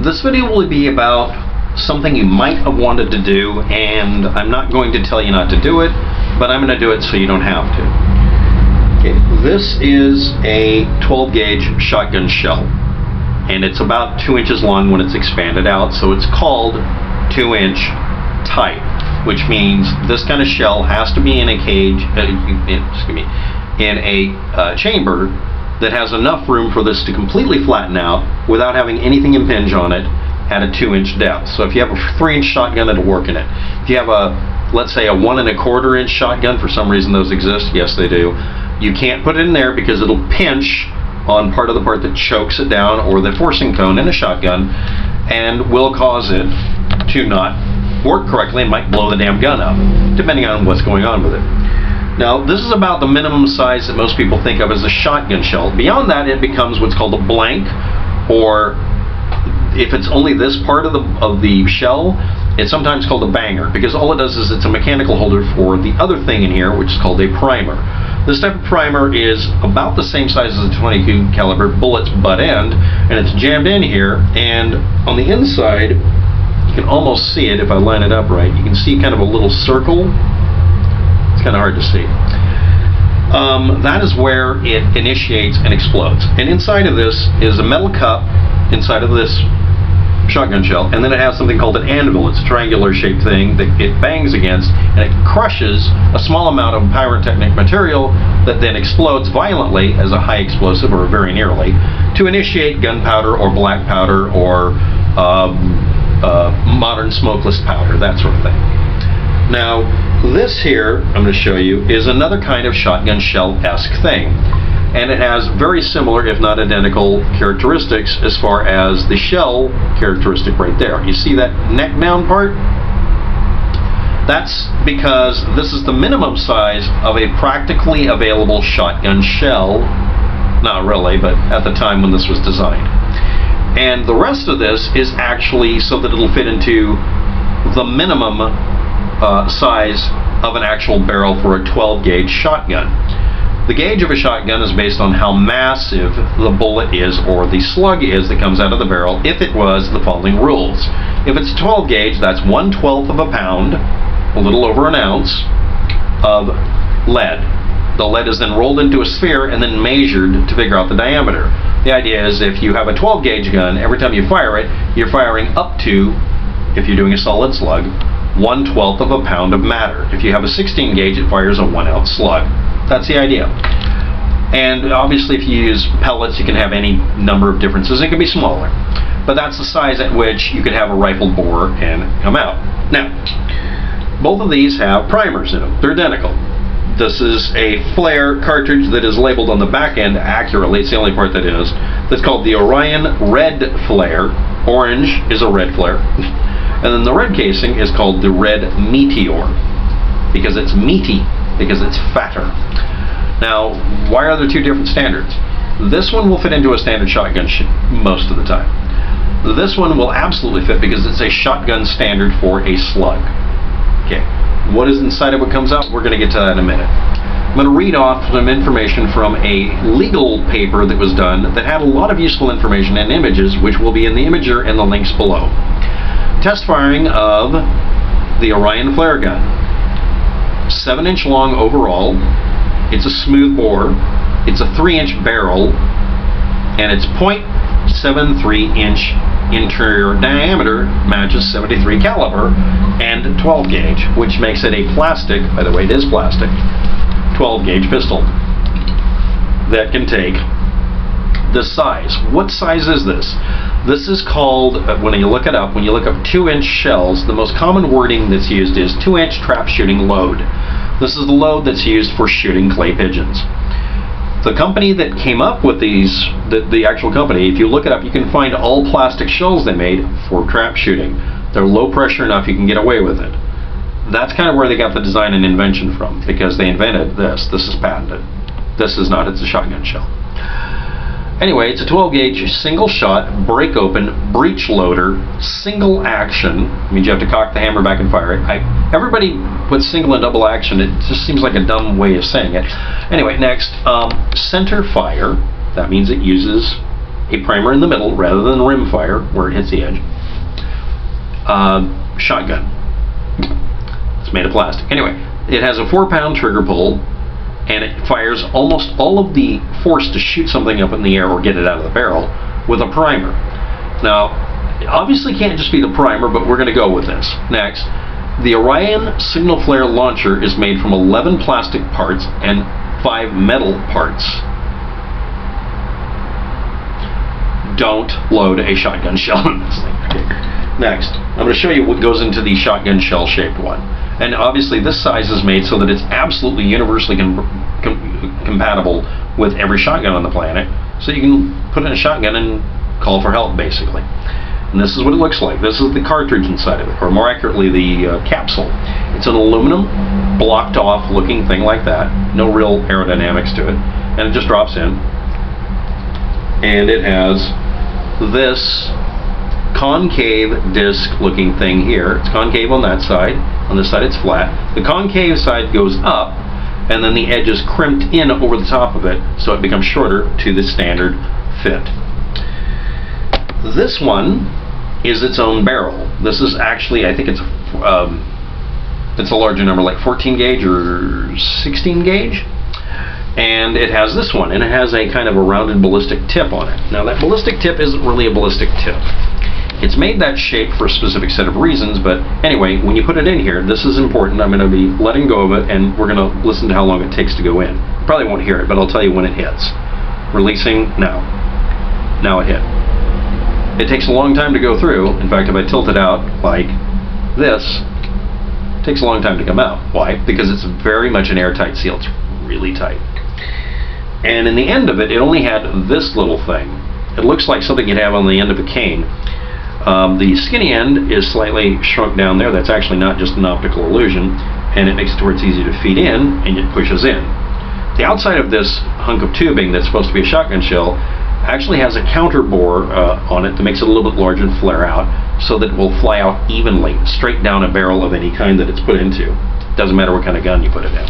This video will be about something you might have wanted to do, and I'm not going to tell you not to do it, but I'm going to do it so you don't have to. Okay, this is a 12 gauge shotgun shell, and it's about 2 inches long when it's expanded out, so it's called 2-inch type, which means this kind of shell has to be in a cage, in a chamber that has enough room for this to completely flatten out without having anything impinge on it at a 2-inch depth. So if you have a 3-inch shotgun, it'll work in it. If you have a, let's say, a 1 1/4-inch shotgun, for some reason those exist, yes they do, you can't put it in there because it'll pinch on part of the part that chokes it down, or the forcing cone in a shotgun, and will cause it to not work correctly and might blow the damn gun up, depending on what's going on with it. Now, this is about the minimum size that most people think of as a shotgun shell. Beyond that, it becomes what's called a blank, or if it's only this part of the shell, it's sometimes called a banger, because all it does is it's a mechanical holder for the other thing in here, which is called a primer. This type of primer is about the same size as a .22 caliber bullet's butt end, and it's jammed in here, and on the inside, you can almost see it if I line it up right. You can see kind of a little circle. It's kind of hard to see. That is where it initiates and explodes. And inside of this is a metal cup inside of this shotgun shell, and then it has something called an anvil. It's a triangular shaped thing that it bangs against, and it crushes a small amount of pyrotechnic material that then explodes violently as a high explosive, or very nearly, to initiate gunpowder or black powder or modern smokeless powder, that sort of thing. Now, this here, I'm going to show you, is another kind of shotgun shell-esque thing. And it has very similar, if not identical, characteristics as far as the shell characteristic right there. You see that neck down part? That's because this is the minimum size of a practically available shotgun shell. Not really, but at the time when this was designed. And the rest of this is actually so that it'll fit into the minimum size of an actual barrel for a 12 gauge shotgun. The gauge of a shotgun is based on how massive the bullet is, or the slug is that comes out of the barrel, if it was the following rules. If it's 12 gauge, that's 1/12 of a pound, a little over an ounce, of lead. The lead is then rolled into a sphere and then measured to figure out the diameter. The idea is if you have a 12 gauge gun, every time you fire it, you're firing up to, if you're doing a solid slug, 1/12 of a pound of matter. If you have a 16 gauge, it fires a 1 ounce slug. That's the idea. And obviously if you use pellets, you can have any number of differences. It can be smaller. But that's the size at which you could have a rifle bore and come out. Now, both of these have primers in them. They're identical. This is a Flare cartridge that is labeled on the back end accurately. It's the only part that is. That's called the Orion Red Flare. Orange is a red flare. And then the red casing is called the Red Meteor, because it's meaty, because it's fatter. Now, why are there two different standards? This one will fit into a standard shotgun most of the time. This one will absolutely fit because it's a shotgun standard for a slug. Okay, what is inside of what comes out? We're going to get to that in a minute. I'm going to read off some information from a legal paper that was done that had a lot of useful information and images, which will be in the imager and the links below. Test firing of the Orion flare gun. 7-inch long overall. It's a smooth bore. It's a 3-inch barrel, and it's 0.73-inch interior diameter, matches 73 caliber and 12 gauge, which makes it a plastic, by the way it is plastic, 12 gauge pistol that can take this size. What size is this? This is called, when you look it up, when you look up 2-inch shells, the most common wording that's used is 2-inch trap shooting load. This is the load that's used for shooting clay pigeons. The company that came up with these, the actual company, if you look it up, you can find all plastic shells they made for trap shooting. They're low pressure enough you can get away with it. That's kind of where they got the design and invention from, because they invented this. This is patented. This is not, it's a shotgun shell. Anyway, it's a 12 gauge single shot, break open, breech loader, single action. It means you have to cock the hammer back and fire it. Everybody puts single and double action. It just seems like a dumb way of saying it. Anyway, next, center fire. That means it uses a primer in the middle rather than rim fire where it hits the edge. Shotgun. It's made of plastic. Anyway, it has a 4-pound trigger pull, and it fires almost all of the force to shoot something up in the air or get it out of the barrel with a primer. Now, it obviously can't just be the primer, but we're going to go with this. Next, the Orion Signal Flare launcher is made from 11 plastic parts and 5 metal parts. Don't load a shotgun shell in this thing. Okay. Next, I'm going to show you what goes into the shotgun shell shaped one. And obviously this size is made so that it's absolutely universally compatible with every shotgun on the planet. So you can put in a shotgun and call for help, basically. And this is what it looks like. This is the cartridge inside of it, or more accurately the capsule. It's an aluminum blocked off looking thing like that. No real aerodynamics to it. And it just drops in. And it has this concave disc looking thing here. It's concave on that side. On this side it's flat. The concave side goes up, and then the edge is crimped in over the top of it, so it becomes shorter to the standard fit. This one is its own barrel. This is actually, I think it's a larger number, like 14 gauge or 16 gauge. And it has this one, and it has a kind of a rounded ballistic tip on it. Now that ballistic tip isn't really a ballistic tip. It's made that shape for a specific set of reasons, but anyway, when you put it in here, this is important. I'm going to be letting go of it, and we're going to listen to how long it takes to go in. You probably won't hear it, but I'll tell you when it hits. Releasing now. Now it hit. It takes a long time to go through. In fact, if I tilt it out like this, it takes a long time to come out. Why? Because it's very much an airtight seal. It's really tight. And in the end of it, it only had this little thing. It looks like something you'd have on the end of a cane. The skinny end is slightly shrunk down there. That's actually not just an optical illusion, and it makes it to where it's easy to feed in, and it pushes in. The outside of this hunk of tubing that's supposed to be a shotgun shell actually has a counter bore on it that makes it a little bit larger and flare out, so that it will fly out evenly, straight down a barrel of any kind that it's put into. Doesn't matter what kind of gun you put it in.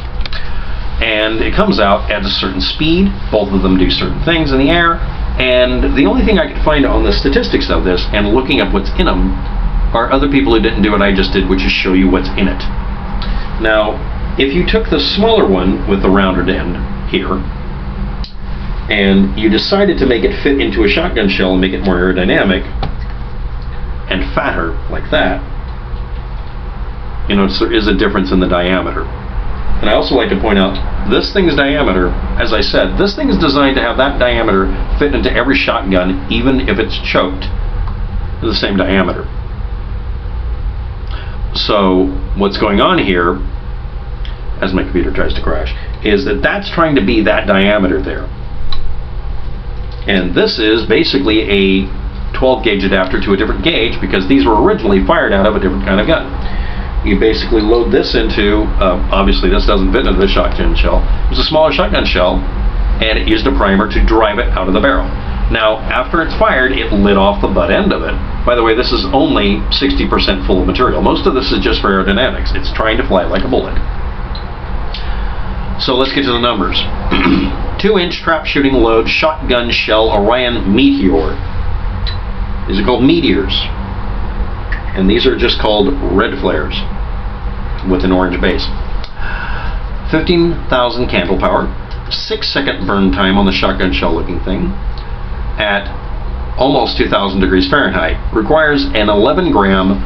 And it comes out at a certain speed. Both of them do certain things in the air. And the only thing I could find on the statistics of this, and looking up what's in them, are other people who didn't do what I just did, which is show you what's in it. Now, if you took the smaller one with the rounded end here, and you decided to make it fit into a shotgun shell and make it more aerodynamic and fatter like that, you notice there is a difference in the diameter. And I also like to point out, this thing's diameter, as I said, this thing is designed to have that diameter fit into every shotgun, even if it's choked. The same diameter. So what's going on here, as my computer tries to crash, is that that's trying to be that diameter there. And this is basically a 12 gauge adapter to a different gauge, because these were originally fired out of a different kind of gun. You basically load this into, obviously this doesn't fit into the shotgun shell. It was a smaller shotgun shell, and it used a primer to drive it out of the barrel. Now, after it's fired, it lit off the butt end of it. By the way, this is only 60% full of material. Most of this is just for aerodynamics. It's trying to fly like a bullet. So let's get to the numbers. 2-inch trap shooting load shotgun shell Orion Meteor. These are called meteors. And these are just called red flares with an orange base. 15,000 candle power, 6-second burn time on the shotgun shell looking thing at almost 2,000 degrees Fahrenheit. Requires an 11-gram,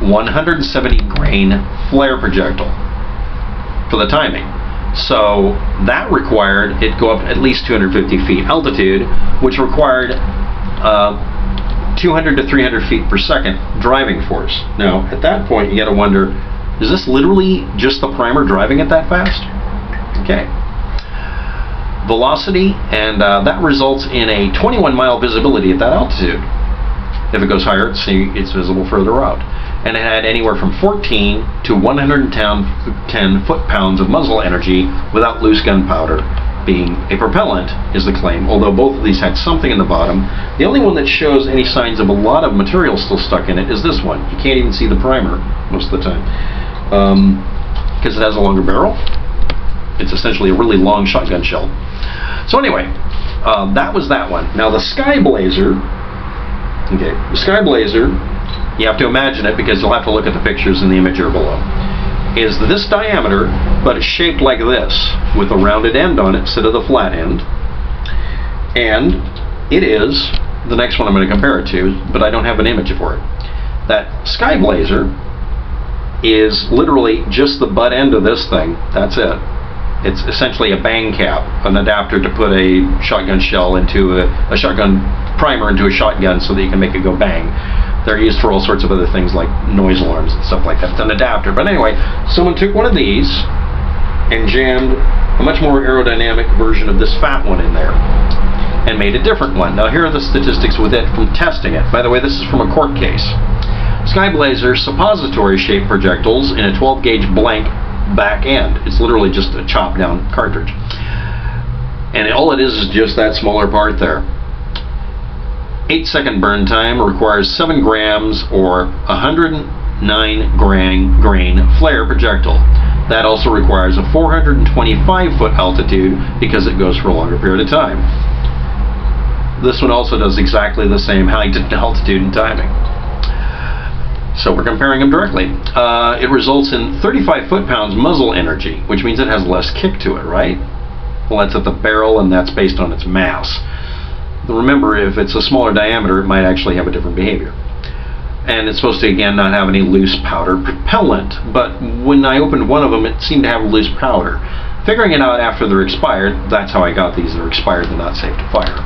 170-grain flare projectile for the timing. So that required it go up at least 250 feet altitude, which required 200 to 300 feet per second driving force. Now, at that point, you got to wonder, is this literally just the primer driving it that fast? Okay. Velocity, and that results in a 21-mile visibility at that altitude. If it goes higher, it's visible further out. And it had anywhere from 14 to 110 foot-pounds of muzzle energy without loose gunpowder being a propellant, is the claim, although both of these had something in the bottom. The only one that shows any signs of a lot of material still stuck in it is this one. You can't even see the primer most of the time. Because it has a longer barrel. It's essentially a really long shotgun shell. So anyway, That was that one. Now the Skyblazer, okay, the Skyblazer, you have to imagine it because you'll have to look at the pictures in the image here below, is this diameter, but it's shaped like this, with a rounded end on it instead of the flat end. And it is, the next one I'm going to compare it to, but I don't have an image for it. That Skyblazer is literally just the butt end of this thing, that's it. It's essentially a bang cap, an adapter to put a shotgun shell into a shotgun primer into a shotgun so that you can make it go bang. They're used for all sorts of other things like noise alarms and stuff like that. It's an adapter. But anyway, someone took one of these and jammed a much more aerodynamic version of this fat one in there and made a different one. Now here are the statistics with it from testing it. By the way, this is from a court case. Skyblazer suppository shaped projectiles in a 12 gauge blank back end. It's literally just a chopped down cartridge. And all it is just that smaller part there. 8-second burn time, requires 7 grams or 109 grain flare projectile. That also requires a 425-foot altitude because it goes for a longer period of time. This one also does exactly the same height, altitude, and timing. So we're comparing them directly. It results in 35 foot-pounds muzzle energy, which means it has less kick to it, right? Well, that's at the barrel, and that's based on its mass. Remember, if it's a smaller diameter, it might actually have a different behavior. And it's supposed to, again, not have any loose powder propellant. But when I opened one of them, it seemed to have loose powder. Figuring it out after they're expired, that's how I got these. They're expired and not safe to fire.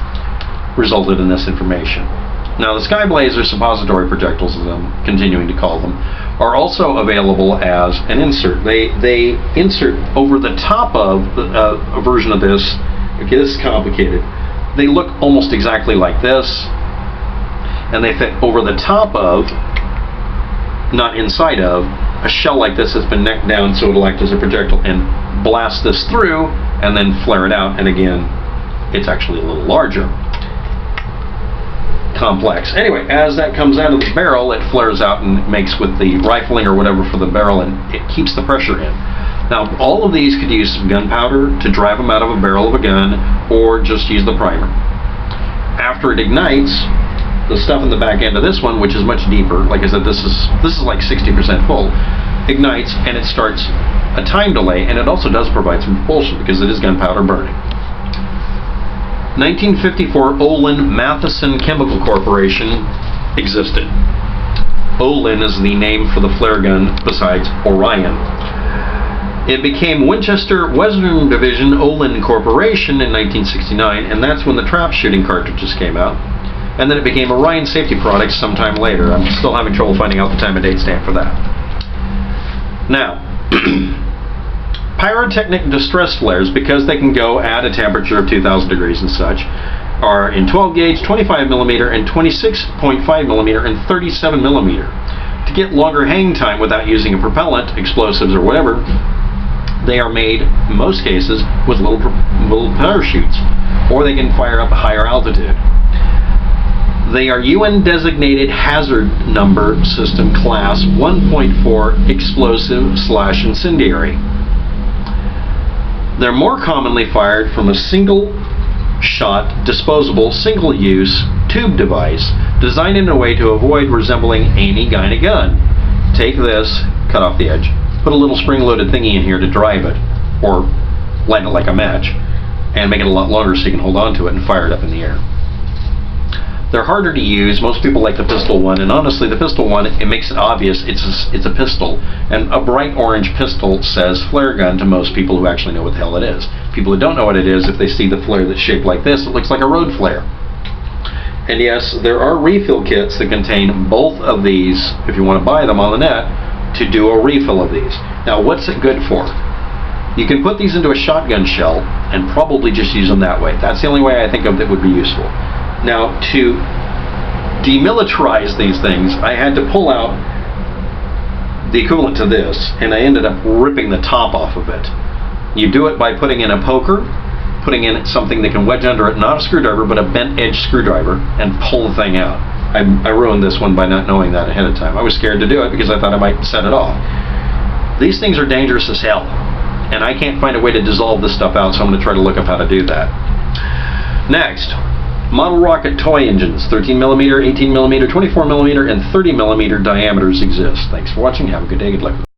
Resulted in this information. Now, the Skyblazer suppository projectiles, as I'm continuing to call them, are also available as an insert. They insert over the top of a version of this. Okay, this is complicated. They look almost exactly like this, and they fit over the top of, not inside of, a shell like this that's been necked down so it'll act as a projectile and blast this through and then flare it out. And again, it's actually a little larger. Complex. Anyway, as that comes out of the barrel, it flares out and makes with the rifling or whatever for the barrel, and it keeps the pressure in. Now, all of these could use some gunpowder to drive them out of a barrel of a gun, or just use the primer. After it ignites, the stuff in the back end of this one, which is much deeper, like I said, this is like 60% full, ignites and it starts a time delay, and it also does provide some propulsion because it is gunpowder burning. 1954 Olin Matheson Chemical Corporation existed. Olin is the name for the flare gun besides Orion. It became Winchester Western Division Olin Corporation in 1969, and that's when the trap shooting cartridges came out. And then it became Orion Safety Products sometime later. I'm still having trouble finding out the time and date stamp for that. Now, pyrotechnic distress flares, because they can go at a temperature of 2,000 degrees and such, are in 12 gauge, 25 millimeter, and 26.5 millimeter, and 37 millimeter. To get longer hang time without using a propellant, explosives, or whatever, they are made, in most cases, with little parachutes, or they can fire up a higher altitude. They are UN designated hazard number system class 1.4 explosive/incendiary. They're more commonly fired from a single-shot, disposable, single-use tube device designed in a way to avoid resembling any kind of gun. Take this, cut off the edge, put a little spring-loaded thingy in here to drive it, or light it like a match, and make it a lot longer so you can hold on to it and fire it up in the air. They're harder to use. Most people like the pistol one, and honestly, the pistol one, it makes it obvious it's a pistol. And a bright orange pistol says flare gun to most people who actually know what the hell it is. People who don't know what it is, if they see the flare that's shaped like this, it looks like a road flare. And yes, there are refill kits that contain both of these, if you want to buy them on the net, to do a refill of these. Now, what's it good for? You can put these into a shotgun shell and probably just use them that way. That's the only way I think of that would be useful. Now, to demilitarize these things, I had to pull out the equivalent to this, and I ended up ripping the top off of it. You do it by putting in a poker, putting in something that can wedge under it, not a screwdriver, but a bent edge screwdriver, and pull the thing out. I ruined this one by not knowing that ahead of time. I was scared to do it because I thought I might set it off. These things are dangerous as hell, and I can't find a way to dissolve this stuff out, so I'm going to try to look up how to do that. Next, model rocket toy engines. 13mm, 18mm, 24mm, and 30mm diameters exist. Thanks for watching. Have a good day. Good luck.